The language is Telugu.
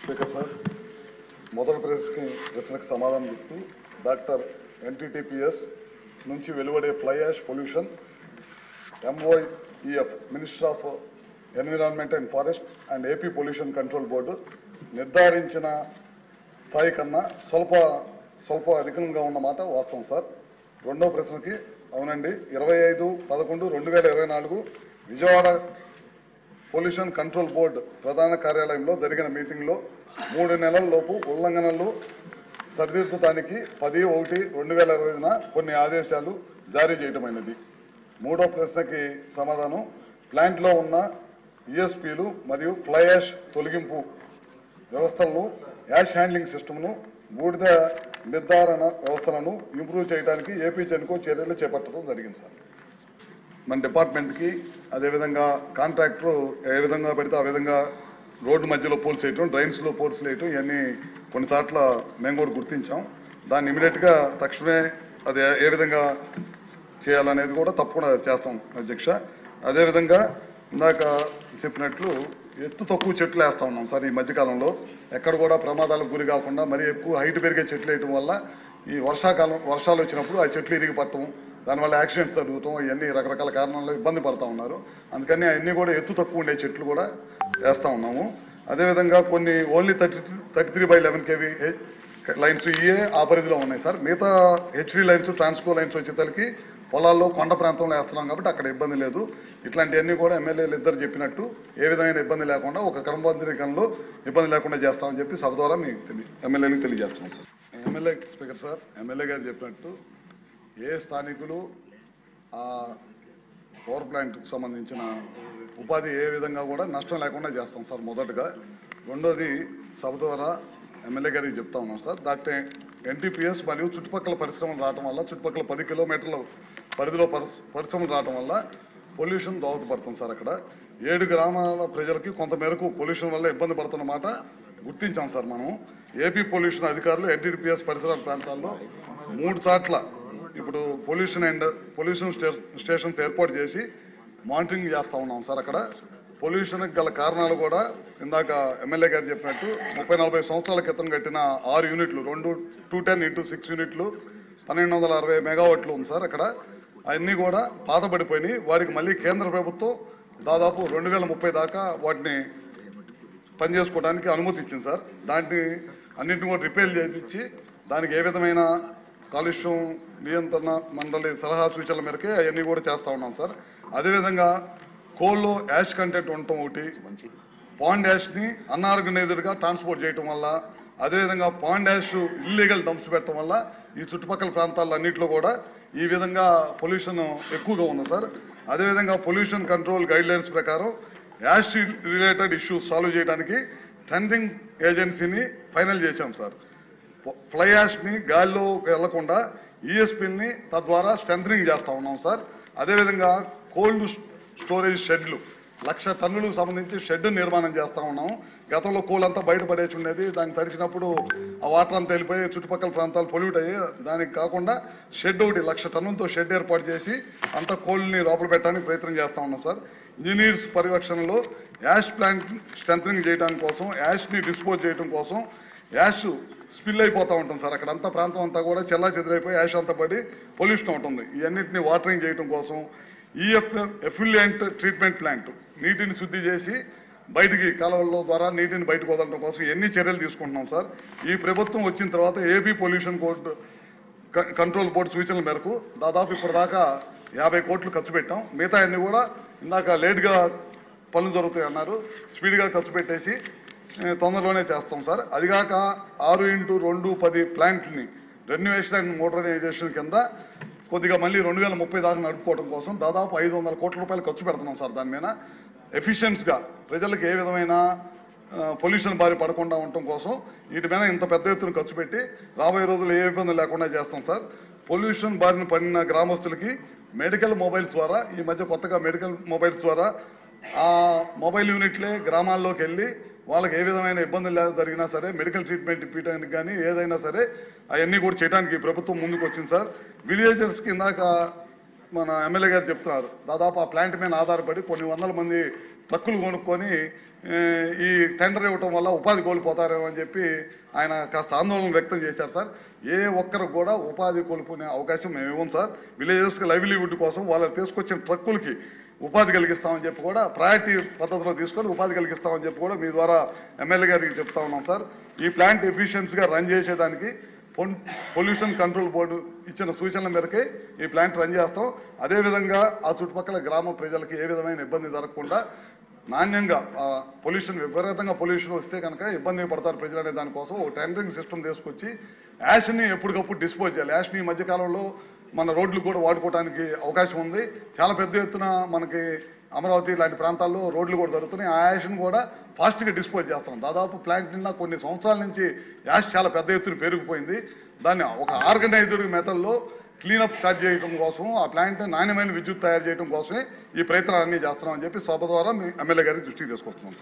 స్పీకర్ సార్, మొదటి ప్రశ్నకు సమాధానం చెప్తూ డాక్టర్ ఎన్టీటీపీఎస్ నుంచి వెలువడే fly ash pollution MOEF minister of environment and forest and AP pollution control board నిర్ధారించిన స్థాయి కన్నా స్వల్ప అధికంగా ఉన్నమాట వాస్తవం సార్. రెండో ప్రశ్నకి అవునండి, 25/11/2024 విజయవాడ పొల్యూషన్ కంట్రోల్ బోర్డు ప్రధాన కార్యాలయంలో జరిగిన మీటింగ్లో 3 నెలల లోపు ఉల్లంఘనలు సరిదిద్దడానికి 10/1/2025 కొన్ని ఆదేశాలు జారీ చేయటమైనది. మూడో ప్రశ్నకి సమాధానం, ప్లాంట్లో ఉన్న ESPలు మరియు ఫ్లై యాష్ తొలగింపు వ్యవస్థలను, యాష్ హ్యాండ్లింగ్ సిస్టమ్ను, బూడిద నిర్ధారణ వ్యవస్థలను ఇంప్రూవ్ చేయడానికి ఏపీ జెన్కో చర్యలు చేపట్టడం జరిగింది సార్. మన డిపార్ట్మెంట్కి అదేవిధంగా కాంట్రాక్టర్ ఏ విధంగా పెడితే ఆ విధంగా రోడ్డు మధ్యలో పోల్స్ వేయటం, డ్రైన్స్లో పోల్స్ వేయటం, ఇవన్నీ కొన్ని చోట్ల మేము కూడా గుర్తించాం. దాన్ని ఇమీడియట్గా తక్షణమే అది ఏ విధంగా చేయాలనేది కూడా తప్పకుండా చేస్తాం అధ్యక్ష. అదేవిధంగా ఇందాక చెప్పినట్లు ఎత్తు తక్కువ చెట్లు వేస్తూ ఉన్నాం సార్. ఈ మధ్యకాలంలో ఎక్కడ కూడా ప్రమాదాలకు గురి కాకుండా మరీ ఎక్కువ హైట్ పెరిగే చెట్లు వేయటం వల్ల ఈ వర్షాలు వచ్చినప్పుడు ఆ చెట్లు ఇరిగి పట్టడం, దానివల్ల యాక్సిడెంట్స్ జరుగుతాం, ఇవన్నీ రకరకాల కారణాల్లో ఇబ్బంది పడుతూ ఉన్నారు. అందుకని అవన్నీ కూడా ఎత్తు తక్కువ ఉండే చెట్లు కూడా వేస్తూ ఉన్నాము. అదేవిధంగా కొన్ని ఓన్లీ 33/11 kV లైన్స్ ఇవే ఆ పరిధిలో ఉన్నాయి సార్. మిగతా HD లైన్స్, ట్రాన్స్కో లైన్స్ వచ్చేసరికి పొలాల్లో కొండ ప్రాంతంలో వేస్తున్నాం కాబట్టి అక్కడ ఇబ్బంది లేదు. ఇట్లాంటివన్నీ కూడా ఎమ్మెల్యేలు ఇద్దరు చెప్పినట్టు ఏ విధమైన ఇబ్బంది లేకుండా ఒక క్రమబద్ధీకరణలో ఇబ్బంది లేకుండా చేస్తామని చెప్పి సభ ద్వారా మీకు ఎమ్మెల్యేలకు తెలియజేస్తున్నాం sir. MLA speaker sir, MLA గారు చెప్పినట్టు ఏ స్థానికులు ఆ పవర్ ప్లాంట్కు సంబంధించిన ఉపాధి ఏ విధంగా కూడా నష్టం లేకుండా చేస్తాం సార్ మొదటగా. రెండోది సభ ద్వారా ఎమ్మెల్యే గారికి చెప్తా ఉన్నాం సార్. డాక్టర్ NTPS మరియు చుట్టుపక్కల పరిశ్రమలు రావడం వల్ల, చుట్టుపక్కల 10 కిలోమీటర్ల పరిధిలో పరిశ్రమలు రావడం వల్ల పొల్యూషన్ దోహదపడుతుంది సార్. అక్కడ 7 గ్రామాల ప్రజలకి కొంత మేరకు పొల్యూషన్ వల్ల ఇబ్బంది పడుతున్నమాట గుర్తించాం సార్. మనం ఏపీ పొల్యూషన్ అధికారులు NTPS పరిసర ప్రాంతాల్లో 3 చోట్ల ఇప్పుడు పొల్యూషన్ స్టేషన్స్ ఏర్పాటు చేసి మానిటరింగ్ చేస్తూ ఉన్నాం సార్. అక్కడ పొల్యూషన్కి గల కారణాలు కూడా ఇందాక ఎమ్మెల్యే గారు చెప్పినట్టు 30-40 సంవత్సరాల క్రితం కట్టిన 6 యూనిట్లు, 210x6 యూనిట్లు 1260 మెగావాట్లు ఉంది సార్. అక్కడ అవన్నీ కూడా పాతబడిపోయినాయి. వారికి మళ్ళీ కేంద్ర ప్రభుత్వం దాదాపు 2030 దాకా వాటిని పనిచేసుకోవడానికి అనుమతి ఇచ్చింది సార్. దాన్ని అన్నింటిని కూడా రిపేర్ చేయించి దానికి ఏ విధమైన కాలుష్యం నియంత్రణ మండలి సలహా సూచనల మేరకే అవన్నీ కూడా చేస్తూ ఉన్నాం సార్. అదేవిధంగా కోల్లో యాష్ కంటెంట్ ఉండటం ఒకటి, పాండ్ యాష్ని అన్ఆర్గనైజ్డ్గా ట్రాన్స్పోర్ట్ చేయటం వల్ల, అదేవిధంగా పాండ్ యాష్ ఇల్లీగల్ డంప్స్ పెట్టడం వల్ల ఈ చుట్టుపక్కల ప్రాంతాల్లో అన్నింటిలో కూడా ఈ విధంగా పొల్యూషన్ ఎక్కువగా ఉంది సార్. అదేవిధంగా పొల్యూషన్ కంట్రోల్ గైడ్లైన్స్ ప్రకారం యాష్ రిలేటెడ్ ఇష్యూస్ సాల్వ్ చేయడానికి టెండరింగ్ ఏజెన్సీని ఫైనల్ చేశాం సార్. ఫ్లై యాష్ని గాలిలో వెళ్లకుండా ESPని తద్వారా స్ట్రెంథనింగ్ చేస్తూ ఉన్నాం సార్. అదేవిధంగా కోల్డ్ స్టోరేజ్ షెడ్లు 1,00,000 టన్నులకు సంబంధించి షెడ్ నిర్మాణం చేస్తూ ఉన్నాము. గతంలో కోల్ అంతా బయటపడేసి ఉండేది, దాన్ని తడిసినప్పుడు ఆ వాటర్ అంతా వెళ్ళిపోయి చుట్టుపక్కల ప్రాంతాలు పొల్యూట్ అయ్యి, దానికి కాకుండా షెడ్ ఒకటి 1,00,000 టన్నులతో షెడ్ ఏర్పాటు చేసి అంతా కోల్ని లోపల పెట్టడానికి ప్రయత్నం చేస్తూ ఉన్నాం సార్. ఇంజనీర్స్ పర్యవేక్షణలో యాష్ ప్లాంట్ స్ట్రెంథనింగ్ చేయడానికి కోసం, యాష్ని డిస్పోజ్ చేయడం కోసం యాష్ స్పిల్ అయిపోతూ ఉంటుంది సార్. అక్కడంతా ప్రాంతం అంతా కూడా చెల్లా చెదిరైపోయి యాష్ అంతా పడి పొల్యూషన్ ఉంటుంది. ఇవన్నింటినీ వాటరింగ్ చేయడం కోసం ఎఫ్యూలెంట్ ట్రీట్మెంట్ ప్లాంట్ నీటిని శుద్ధి చేసి బయటికి కాలువల ద్వారా నీటిని బయటకు వదలడం కోసం ఎన్ని చర్యలు తీసుకుంటున్నాం సార్. ఈ ప్రభుత్వం వచ్చిన తర్వాత ఏపీ పొల్యూషన్ కంట్రోల్ బోర్డు సూచనల మేరకు దాదాపు ఇప్పటిదాకా 50 కోట్లు ఖర్చు పెట్టాం. మిగతా అన్ని కూడా ఇందాక లేట్గా పనులు జరుగుతాయి అన్నారు, స్పీడ్గా ఖర్చు పెట్టేసి తొందరలోనే చేస్తాం సార్. అదిగాక 6x210 ప్లాంట్ని రెన్యువేషన్ అండ్ మోడర్నైజేషన్ కింద కొద్దిగా మళ్ళీ 2030 దాకా నడుపుకోవడం కోసం దాదాపు 500 కోట్ల రూపాయలు ఖర్చు పెడుతున్నాం సార్. దాని మీద ఎఫిషియన్స్గా ప్రజలకు ఏ విధమైన పొల్యూషన్ బారి పడకుండా ఉండటం కోసం వీటి మీద ఇంత పెద్ద ఎత్తున ఖర్చు పెట్టి రాబోయే రోజులు ఏ ఇబ్బంది లేకుండా చేస్తాం సార్. పొల్యూషన్ బారిన పడిన గ్రామస్తులకి మెడికల్ మొబైల్స్ ద్వారా, ఈ మధ్య కొత్తగా మెడికల్ మొబైల్స్ ద్వారా ఆ మొబైల్ యూనిట్లే గ్రామాల్లోకి వెళ్ళి వాళ్ళకి ఏ విధమైన ఇబ్బందులు జరిగినా సరే మెడికల్ ట్రీట్మెంట్ ఇప్పించడానికి కానీ ఏదైనా సరే అవన్నీ కూడా చేయడానికి ప్రభుత్వం ముందుకు వచ్చింది సార్. విలేజర్స్కి ఇందాక మన ఎమ్మెల్యే గారు చెప్తున్నారు, దాదాపు ఆ ప్లాంట్ మీద ఆధారపడి కొన్ని వందల మంది ట్రక్కులు కొనుక్కొని ఈ టెండర్ ఇవ్వటం వల్ల ఉపాధి కోల్పోతారేమో అని చెప్పి ఆయన కాస్త ఆందోళన వ్యక్తం చేశారు సార్. ఏ ఒక్కరు కూడా ఉపాధి కోల్పోనే అవకాశం మేము ఇవ్వం సార్. విలేజెస్కి లైవ్లీవుడ్ కోసం వాళ్ళు తీసుకొచ్చిన ట్రక్కులకి ఉపాధి కలిగిస్తామని చెప్పి కూడా ప్రయారిటీ పద్ధతిలో తీసుకొని ఉపాధి కలిగిస్తామని చెప్పి కూడా మీ ద్వారా ఎమ్మెల్యే గారికి చెప్తా ఉన్నాం సార్. ఈ ప్లాంట్ ఎఫిషియన్సీగా రన్ చేసేదానికి పొల్యూషన్ కంట్రోల్ బోర్డు ఇచ్చిన సూచనల మేరకే ఈ ప్లాంట్ రన్ చేస్తాం. అదేవిధంగా ఆ చుట్టుపక్కల గ్రామ ప్రజలకి ఏ విధమైన ఇబ్బంది జరగకుండా నాణ్యంగా పొల్యూషన్ విపరీతంగా పొల్యూషన్ వస్తే కనుక ఇబ్బంది పడతారు ప్రజలు అనే దానికోసం ఒక టెండరింగ్ సిస్టమ్ తీసుకొచ్చి యాష్ని ఎప్పటికప్పుడు డిస్పోజ్ చేయాలి. యాష్ని ఈ మధ్యకాలంలో మన రోడ్లు కూడా వాడుకోవడానికి అవకాశం ఉంది. చాలా పెద్ద ఎత్తున మనకి అమరావతి లాంటి ప్రాంతాల్లో రోడ్లు కూడా జరుగుతున్నాయి. ఆ యాష్ని కూడా ఫాస్ట్గా డిస్పోజ్ చేస్తున్నాం. దాదాపు ప్లాంట్ నిన్న కొన్ని సంవత్సరాల నుంచి యాష్ చాలా పెద్ద ఎత్తున పెరిగిపోయింది. దాన్ని ఒక ఆర్గనైజ్డ్ మెథడ్లో క్లీనప్ స్టార్ట్ చేయడం కోసం ఆ ప్లాంట్ నాణ్యమైన విద్యుత్ తయారు చేయడం కోసమే ఈ ప్రయత్నాలన్నీ చేస్తున్నామని చెప్పి సభ ద్వారా మీ ఎమ్మెల్యే గారికి దృష్టికి తీసుకొస్తున్నాం.